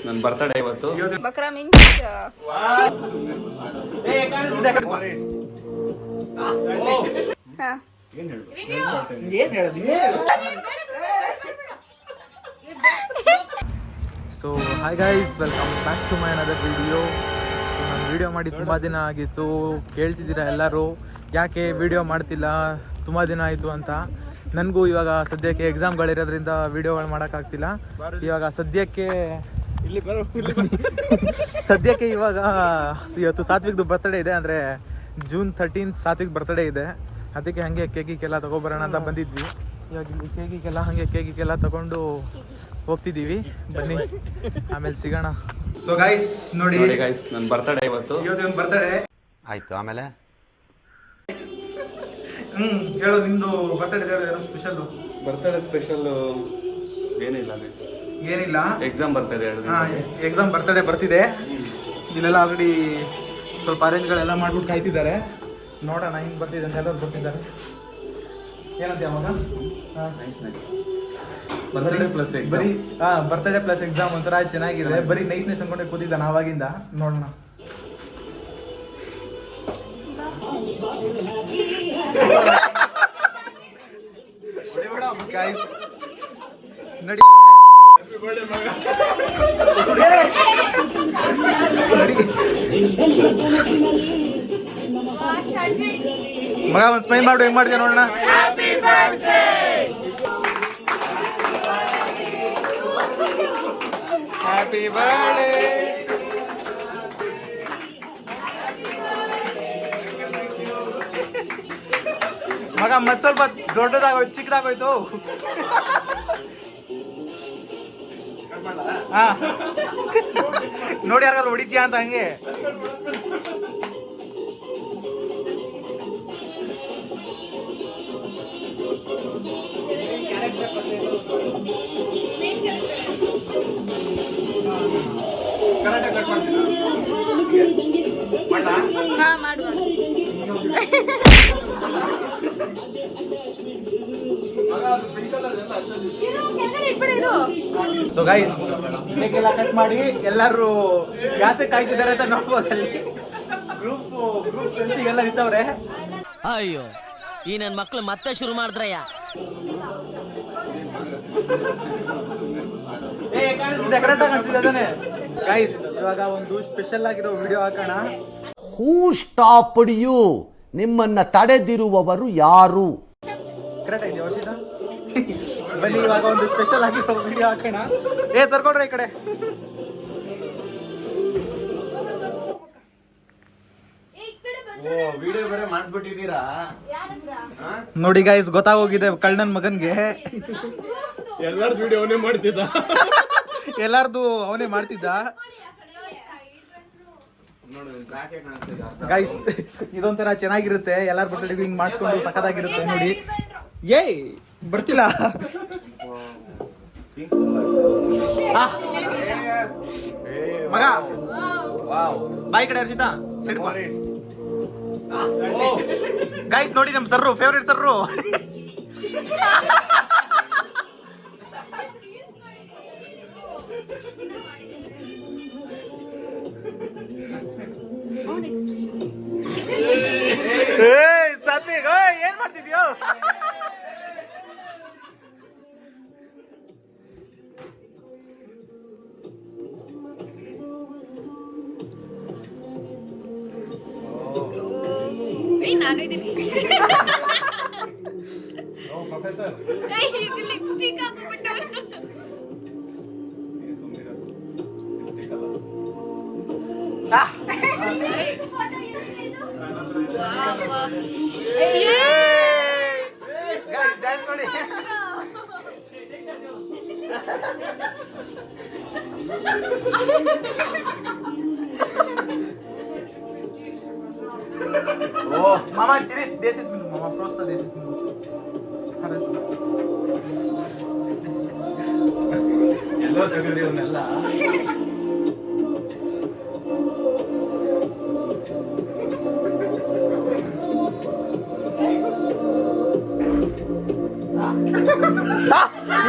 ನನ್ನ ಬರ್ತಡೇ ಇವತ್ತು. ಬಕ್ರಾ means so hi guys, welcome back to my another video. So ನಾನು ವಿಡಿಯೋ ಮಾಡಿ ತುಂಬ ದಿನ ಆಗಿತ್ತು. ಕೇಳ್ತಿದ್ದೀರಾ ಎಲ್ಲರೂ ಯಾಕೆ ವಿಡಿಯೋ ಮಾಡ್ತಿಲ್ಲ, ತುಂಬ ದಿನ ಆಯಿತು ಅಂತ. ನನಗೂ ಇವಾಗ ಸದ್ಯಕ್ಕೆ ಎಕ್ಸಾಮ್ಗಳಿರೋದ್ರಿಂದ ವಿಡಿಯೋಗಳು ಮಾಡೋಕ್ಕಾಗ್ತಿಲ್ಲ. ಇವಾಗ ಸದ್ಯಕ್ಕೆ ಇವಾಗ ಇವತ್ತು ಸಾತ್ವಿಕ್ದು ಬರ್ತಡೇ ಇದೆ, ಅಂದರೆ ಜೂನ್ 13 ಸಾತ್ವಿಕ್ ಬರ್ತಡೇ ಇದೆ. ಅದಕ್ಕೆ ಹಾಗೆ ಕೇಕಿಗೆಲ್ಲ ತೊಗೊಬರೋಣ ಅಂತ ಬಂದಿದ್ವಿ. ಇವಾಗ ಇಲ್ಲಿ ಕೇಕಿಗೆಲ್ಲ ತೊಗೊಂಡು ಹೋಗ್ತಿದ್ದೀವಿ. ಬನ್ನಿ ಆಮೇಲೆ ಸಿಗೋಣ. ಸೊ ಗೈಸ್ ನೋಡಿ ಗೈಸ್, ನನ್ನ ಬರ್ತಡೇ ಇವತ್ತು. ಇವತ್ತು ಬರ್ತಡೇ ಆಯ್ತು. ಆಮೇಲೆ ಹೇಳು, ನಿಮ್ದು ಬರ್ತಡೇ ಹೇಳು. ಏನೋ ಸ್ಪೆಷಲ್? ಬರ್ತಡೇ ಸ್ಪೆಷಲ್ ಏನಿಲ್ಲ, ಏನಿಲ್ಲ. Exam birthday. ಎಕ್ಸಾಮ್ ಬರ್ತಡೇ ಬರ್ತಿದೆ. ಇಲ್ಲೆಲ್ಲ ಆಲ್ರೆಡಿ ಸ್ವಲ್ಪ ಅರೇಂಜ್ಗಳೆಲ್ಲ ಮಾಡ್ಬಿಟ್ಟು ಕಾಯ್ತಿದ್ದಾರೆ. ನೋಡೋಣ ಹಿಂಗೆ ಬರ್ತಿದೆ ಅಂತ ಎಲ್ಲರೂ ಬರ್ತಿದ್ದಾರೆ. ಏನಂತೀಯ ಮಗ? ಬರ್ತಡೇ ಪ್ಲಸ್ ಬರೀ ಬರ್ತಡೇ ಪ್ಲಸ್ ಎಕ್ಸಾಮ್ ಒಂಥರ ಚೆನ್ನಾಗಿದೆ. ಬರೀ ನೈಸ್ನೆಸ್ ಅನ್ಕೊಂಡೆ ಕೂತಿದ್ದಾನೆ ಆವಾಗಿಂದ. ನೋಡೋಣ. ನಡಿ ಮಗ ಒಂದು ಸ್ಮೈಲ್ ಮಾಡು. ಹೆಂಗ್ ಮಾಡಿದೆ ನೋಡೋಣ. Happy birthday. ಮಗ ಮತ್ ಸ್ವಲ್ಪ ದೊಡ್ಡದಾಗೋಯ್ತು, ಚಿಕ್ಕದಾಗೋಯ್ತು. ಹಾ ನೋಡಿ, ಯಾರು ಹೊಡಿತೀಯ ಅಂತ ಹಂಗೆ. ಸೊ ಗೈಸ್, ಕೇಕೆಲ್ಲ ಕಟ್ ಮಾಡಿ ಎಲ್ಲರೂ ಯಾತಕ್ಕೆ ಕಾಯ್ತಿದ್ದಾರೆ ಅಂತ ನೋಡ್ಬೋದು. ಅಲ್ಲಿ ಗ್ರೂಪ್ ಸೆಲ್ಫಿಗೆಲ್ಲ ನಿಂತವ್ರೆ. ಅಯ್ಯೋ, ಈ ನನ್ನ ಮಕ್ಳು ಮತ್ತೆ ಶುರು ಮಾಡಿದ್ರಯ್ಯ. ಕರೆಕ್ಟ್ ಆಗಿ ಕಾಣಿಸ್ತಿದೆ ತಾನೆ ಗೈಸ್? ಇವಾಗ ಒಂದು ಸ್ಪೆಷಲ್ ಆಗಿರೋ ವಿಡಿಯೋ ಹಾಕೋಣ. ಹೂ ಸ್ಟಾಪ್ಡ್ ಯು? ನಿಮ್ಮನ್ನ ತಡೆದಿರುವವರು ಯಾರು? ಕರೆಕ್ಟ್ ಆಗಿದೆ ವರ್ಷಿತ. ಬನ್ನಿ ಇವಾಗ ಒಂದು ಸ್ಪೆಷಲ್ ಆಗಿರೋ ವಿಡಿಯೋ ಹಾಕೋಣ. ಸರ್ಕೊಂಡ್ರೆ ಈ ಕಡೆ. ವಿಡಿಯೋ ಬೇರೆ ಮಾಡಿಸ್ಬಿಟ್ಟಿದ್ದೀರಾ ನೋಡಿ ಗೈಸ್, ಗೊತ್ತಾಗೋಗಿದೆ ಕಳ್ಳನ ಮಗನ್ಗೆ. ಎಲ್ಲಾರ್ದು ವಿಡಿಯೋ ಅವನೇ ಮಾಡ್ತಿದ್ದ. ಎಲ್ಲಾರ್ದು ಅವನೇ ಮಾಡ್ತಿದ್ದ. ಗೈಸ್, ಇದೊಂಥರ ಚೆನ್ನಾಗಿರುತ್ತೆ. ಎಲ್ಲಾರ ಬರ್ತಡೆಗೂ ಹಿಂಗ್ ಮಾಡಿಸ್ಕೊಂಡು ಸಖತ್ತಾಗಿರುತ್ತೆ ನೋಡಿ. ಏಯ್ ಬರ್ತಿಲ್ಲ ಮಗ. ಬಾಯ್ ಕಡೆ ಹರ್ಷಿತಾ. ಗೈಸ್ ನೋಡಿ, ನಮ್ ಸರ್ರು, ಫೇವ್ರೇಟ್ ಸರ್ರು. ಸಾತ್ವಿಕ್, ಏನ್ ಮಾಡ್ತಿದ್ಯೋ? ನಾನು ಇದೀನಿ. ಲಿಪ್ಸ್ಟಿಕ್ ಹಾಕ್ಬಿಟ್ಟು ಮಾಮ ಚಿರಿಸ್ ದೇಶದ ಮಾಮ ಪ್ರೋತ್ಸಾಹ ದೇಶದ ಎಲ್ಲೋ ತಗೊಳ್ರಿ ಅವನ್ನೆಲ್ಲ.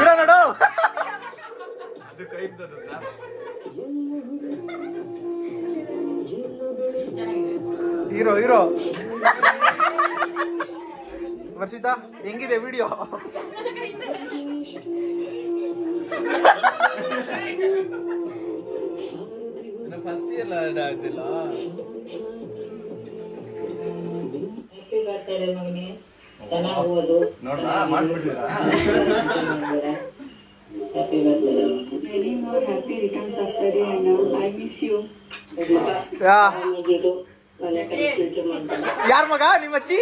ಇರೋ ನೋಡು. ಅದು ಕೈ ಹೀರೋ ಹೀರೋ. ವರ್ಷಿತಾ ಹೆಂಗಿದೆ ವಿಡಿಯೋ? ಫಸ್ಟ್ ಇಯರ್ ಆಗ್ತಿಲ್ಲ. ನೋಡ್ರಾ ಮಾಡ್ಬಿಟ್ಟಿದ್ದೀರಾ? Many more happy returns of the day, and I miss you. ಯಾರ ಮಗ ನಿಮ್ಮ ಅಜ್ಜಿ?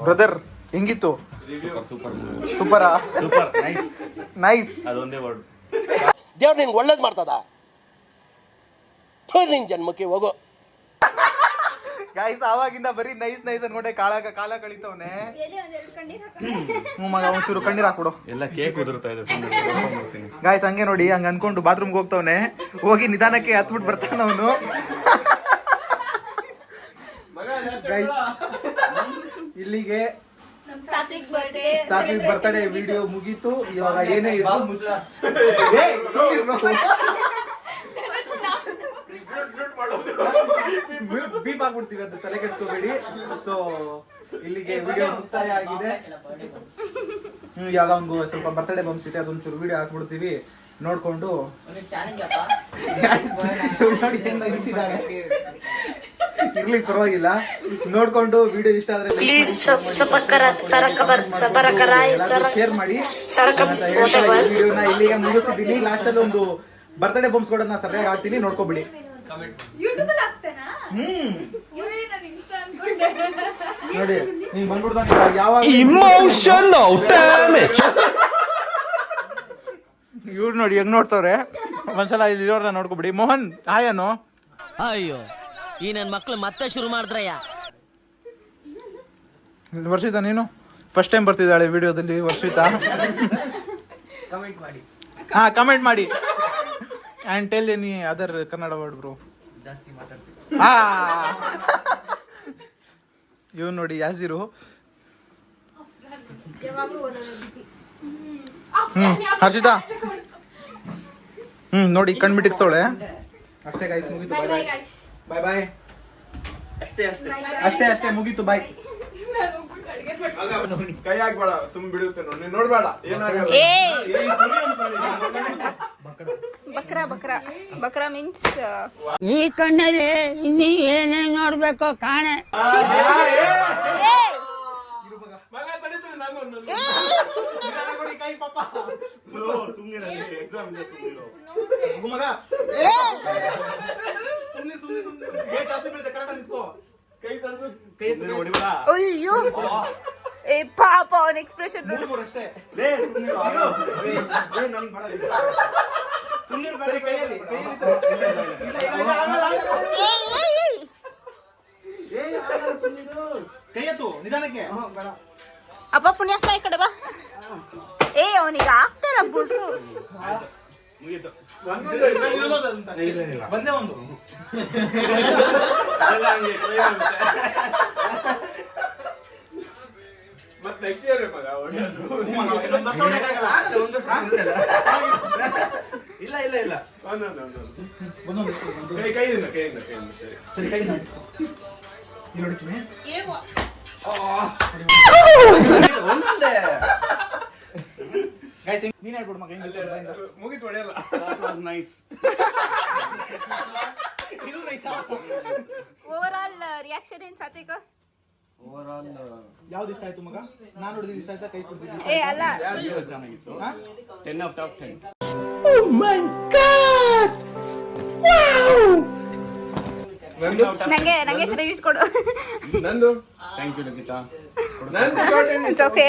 ಬ್ರದರ್ ಹೆಂಗಿತ್ತು? ಸೂಪರಾ? Super nice. ಅದೊಂದೇ ವರ್ಡ್. ದೇವ್ರು ನಿಂಗೆ ಒಳ್ಳೇದು ಮಾಡ್ತದ ನಿನ್ ಜನ್ಮಕ್ಕೆ ಹೋಗೋ. ಗಾಯ್ಸ್ ಆವಾಗಿಂದ ಬರೀ ನೈಸ್ ನೈಸ್ ಅನ್ಕೊಂಡೆ ಕಾಲ ಕಳಿತವನೆ. ಮಗ ಒಂಚೂರು ಕಣ್ಣೀರ್ ಹಾಕ್ಬಿಡು. ಎಲ್ಲ ಕೇಕ್ ಉದುರ್ತಾ ಇದೆ. ಗಾಯ್ಸ್ ಹಂಗೆ ನೋಡಿ, ಹಂಗ ಅನ್ಕೊಂಡು ಬಾತ್ರೂಮ್ಗೆ ಹೋಗ್ತವನೆ. ಹೋಗಿ ನಿಧಾನಕ್ಕೆ ಹತ್ಬಿಟ್ಟು ಬರ್ತಾನ ಅವನು. ಇಲ್ಲಿಗೆ ಸಾತ್ವಿಕ್ ಬರ್ತ್ಡೇ ವಿಡಿಯೋ ಮುಗೀತು. ಇವಾಗ ಏನೇ ಬೀಪ್ ಆಗ್ಬಿಡ್ತೀವಿ, ಅದು ತಲೆ ಕೆಡ್ಸ್ಕೋಬೇಡಿ. ಸೊ ಇಲ್ಲಿಗೆ ವಿಡಿಯೋ ಮುಕ್ತಾಯ ಆಗಿದೆ. ಇವಾಗ ಒಂದು ಸ್ವಲ್ಪ ಬರ್ತ್ಡೇ ಬಂಪ್ಸ್ ಇದೆ, ಅದೊಂಚೂರು ವಿಡಿಯೋ ಹಾಕ್ಬಿಡ್ತೀವಿ, ನೋಡ್ಕೊಂಡು. ಇರ್ಲಿ ಪರವಾಗಿಲ್ಲ, ನೋಡ್ಕೊಂಡು ವಿಡಿಯೋ ಇಷ್ಟ ಆದ್ರೆ ಶೇರ್ ಮಾಡಿ. ವಿಡಿಯೋನ ಇಲ್ಲಿಗೆ ಮುಗಿಸಿದ್ದೀನಿ. ಲಾಸ್ಟ್ ಅಲ್ಲಿ ಒಂದು ಬರ್ತ್ಡೇ ಬಂಪ್ಸ್ ಕೊಡೋದನ್ನ ಸರಿಯಾಗಿ ಹಾಕ್ತೀನಿ, ನೋಡ್ಕೊಬಿಡಿ. ನೋಡಿ ನೀನ್ ಬಂದ್ಬಿಡ್ತಾನೆ ಯಾವಾಗ ಇವ್ರು ನೋಡಿ ಹೆಂಗ್ ನೋಡ್ತವ್ರೆ. ಒಂದ್ಸಲ ಇಲ್ಲಿ ಇರೋರ್ನ ನೋಡ್ಕೊಬಿಡಿ. ಮೋಹನ್ ಹಾಯ್ ಅನ್ನು. ಅಯ್ಯೋ ಈ ನನ್ ಮಕ್ಳು ಮತ್ತೆ ಶುರು ಮಾಡಿದ್ರಯ್ಯ. ವರ್ಷಿತಾ ನೀನು ಫಸ್ಟ್ ಟೈಮ್ ಬರ್ತಿದ್ದಾಳೆ ವಿಡಿಯೋದಲ್ಲಿ. ವರ್ಷಿತಾ ಹಾ ಕಮೆಂಟ್ ಮಾಡಿ and tell any other Kannada word bro. ಹಾ ಇವ್ ನೋಡಿ ಯಾಸಿರು. ಹರ್ಷಿತಾ ನೋಡಿ ಕಣ್ಮಿಟ್ಟಿಕ್ತವಳೆ. ಅಷ್ಟೇ ಗೈಸ್, ಮುಗೀತು. ಬಾಯ್ ಬಾಯ್. ಅಷ್ಟೇ ಮುಗೀತು. ಬಾಯ್. ಕೈ ಹಾಕ್ಬೇಡ, ಸುಮ್ ಬಿಡುತ್ತೆ ನೋಡಿ. ನೋಡ್ಬೇಡ ಏನಾಗಲ್ಲ. ಬಕ್ರಾ ಮೀನ್ಸ್ ಈ ಕಣ್ಣಲ್ಲಿ ಇನ್ನೀ ಏನೇನ್ ನೋಡ್ಬೇಕೋ ಕಾಣೆ. ಅಯ್ಯೋ ಏ ಪಾಪ ಅವನ ಎಕ್ಸ್ಪ್ರೆಷನ್ ಅಷ್ಟೇ. ಕೈಯತ್ತು ನಿಧಾನಕ್ಕೆ. ಅಪ್ಪ ಪುಣ್ಯಾತ್ಮ ಈ ಕಡೆ ಬಾ. ಏ ಅವನಿಗೆ ಆಗ್ತಾರ ಬಿಡ್ರು. ಮುಗೀತು. ಬಂದೇ ಒಂದು ಮತ್ತೆ ನೆಕ್ಸ್ಟ್ ಇಯರ್ ಮಗ ಹೊಡೆಯೋದು. ಇಲ್ಲ ಇಲ್ಲ ಇಲ್ಲ, ಕೈಯಿಂದ ಸರಿ ಕೈ ನೋಡಿ. ನೋಡ್ತೀನಿ ನೀನ್ ಹೇಳ್ಬಿಡು ಮಗ. ಮುಗಿತು, ಹೊಡೆಯಲ್ಲ. ನೈಸ್. ಇದು ನೈಸ್. ಓವರ್ ಆಲ್ ರಿಯಾಕ್ಷನ್ ಏನ್ ಸಾತ್ವಿಕ? ಯಾವ್ದು ಇಷ್ಟ ಆಯ್ತು ಮಗ? ನಾನು ನೋಡಿದ ಇಷ್ಟ ಆಯ್ತಾ? ಕೈ ಕೊಡ್ತಿದ್ದೀನಿ. ಏ ಅಲ್ಲ, ಚೆನ್ನಾಗಿತ್ತು. 10 out of 10. ನಂಗೆ ಕ್ರೆಡಿಟ್ ಕೊಡು. ನಂದು thank you Lalitha. It's okay.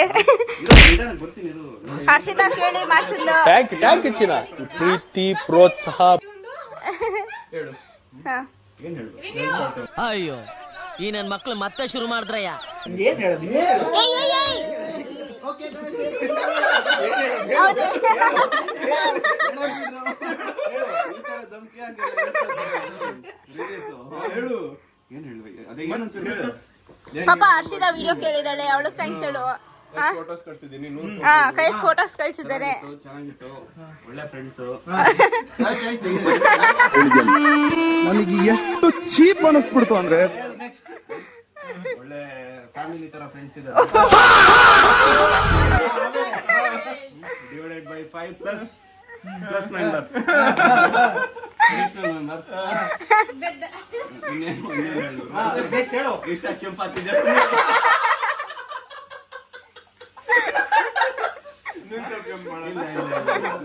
Harshitha ಕೇಳಿ ಮಾಡ್ಸಿದ್ಲು. ಥ್ಯಾಂಕ್ ಯು ಚಿನ್ನ. ಪ್ರೀತಿ ಪ್ರೋತ್ಸಾಹ. ಹೇಳು. ಏನ್ ಹೇಳು? ಅಯ್ಯೋ ಈ ನನ್ ಮಕ್ಳು ಮತ್ತೆ ಶುರು ಮಾಡಿದ್ರಯ್ಯ. ಏನ್ ಹೇಳೋದು? ಹೇಳು. ಏನ್ ಹೇಳು? ಅದೇ ಏನಂತ ಹೇಳು. ಪಾಪ ಹರ್ಷಿತಾ ವಿಡಿಯೋ ಕೇಳಿದಾಳೆ, ಅವಳು ಥ್ಯಾಂಕ್ಸ್ ಹೇಳು. ಫೋಟೋಸ್ ಕಳ್ಸಿದ್ದೀನಿ ಹಾ ಕೈ ಫೋಟೋಸ್ ಕಳ್ಸಿದ್ದಾರೆ. ಚೆನ್ನಾಗಿತ್ತು ಒಳ್ಳೆ ಫ್ರೆಂಡ್ಸ್. ನನಗೆ ಎಷ್ಟು ಚೀಪ್ ಅನಿಸ್ಬಿಡ್ತು ಅಂದ್ರೆ ಒಳ್ಳೆ ಫ್ಯಾಮಿಲಿ ತರ ಫ್ರೆಂಡ್ಸ್ ಇದ್ದಾರೆ. Divided by 5 plus members. ಹೇಳು ಇಷ್ಟ ಕೆಂಪಾಗ್ತಿದೆ.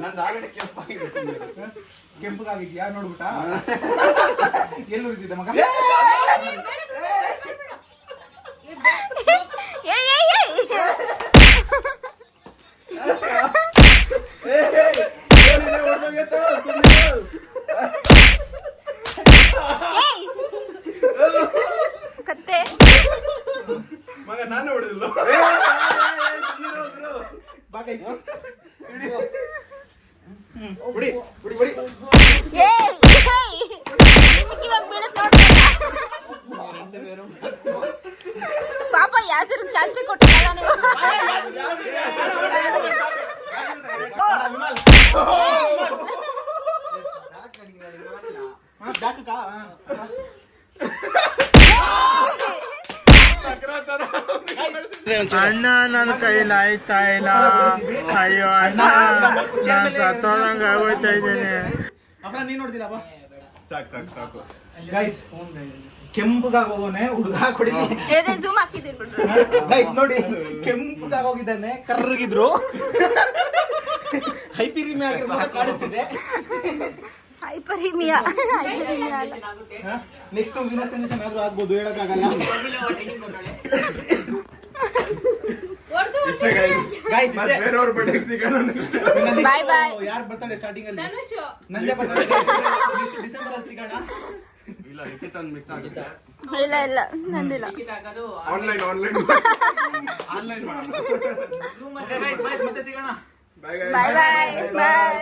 ನಂದು ಆಲ್ರೆಡಿ ಕೆಂಪಾಗಿದೆ. ಕೆಂಪಗಾಗಿದ್ಯಾ ನೋಡ್ಬಿಟ್ಟ ಎಲ್ಲಿ ಉಳಿದಿದ್ದೆ ಮಗ? ಕತ್ತೆ ಮಗ ನಾನು ಹೊಡೆದಿಲ್ಲ. ಪಾಪ ಯಾಸಿರ್ ಚಾನ್ಸೇ ಕೊಟ್ಟಿಲ್ಲ ನೀವು. ಅಣ್ಣ ನನ್ನ ಕೈಲಿ ಆಯ್ತಾ ಇಲ್ಲ. ಅಯ್ಯೋ ಅಣ್ಣ ನಾನು ಸತ್ತೋದಂಗ ಆಗೋಯ್ತಾ ಇದ್ದೇನೆ. ನೀನ್ ನೋಡ್ದಿಲ್ಲ ಬಾ. ಸಾಕು ಗೈಸ್ ಕೆಂಪಗಾಗೋನೆ ಹುಡುಗ ಕೊಡಿ. ಝೂಮ್ ಹಾಕಿದ್ದೀನಿ ಬಿಡ್ರಿ. ಗೈಸ್ ನೋಡಿ ಕೆಂಪಗಾಗೋಗಿದ್ದಾನೆ, ಕರ್ರಗಿದ್ರು ಹೈಪಿರಿಮಿ ಆಗಿರ್ಬೋದು ಕಾಣಿಸ್ತಿದೆ. ಹೈಪರಿಮಿಯಾ ಅಲ್ಲ. ನೆಕ್ಸ್ಟ್ ವೀನಸ್ ಕಂಡೀಷನ್ ಆದ್ರೂ ಆಗ್ಬೋದು, ಹೇಳಕ್ಕಾಗಲ್ಲ. ಗೈಸ್ ಬೇರೆಯವ್ರ ಬಟ್ಟೆ ಸಿಗೋಣ. ಬಾಯ್ ಬಾಯ್. ಯಾರು ಬರ್ತಾರೆ ಸ್ಟಾರ್ಟಿಂಗ್ ಅಲ್ಲಿ? ನಂದೇ ಬರ್ತಾರೆ. ಡಿಸೆಂಬರ್ ಅಲ್ಲಿ ಸಿಗೋಣ. ಇಲ್ಲ ನಿಖಿತನ್ ಮಿಸ್ ಆಗುತ್ತೆ. ಇಲ್ಲ ನಂದಿಲ್ಲ. ಆನ್ಲೈನ್ ಮತ್ತೆ ಸಿಗೋಣ. ಬಾಯ್ ಬಾಯ್ ಬಾಯ್ ಬಾಯ್. ಬಾಯ್.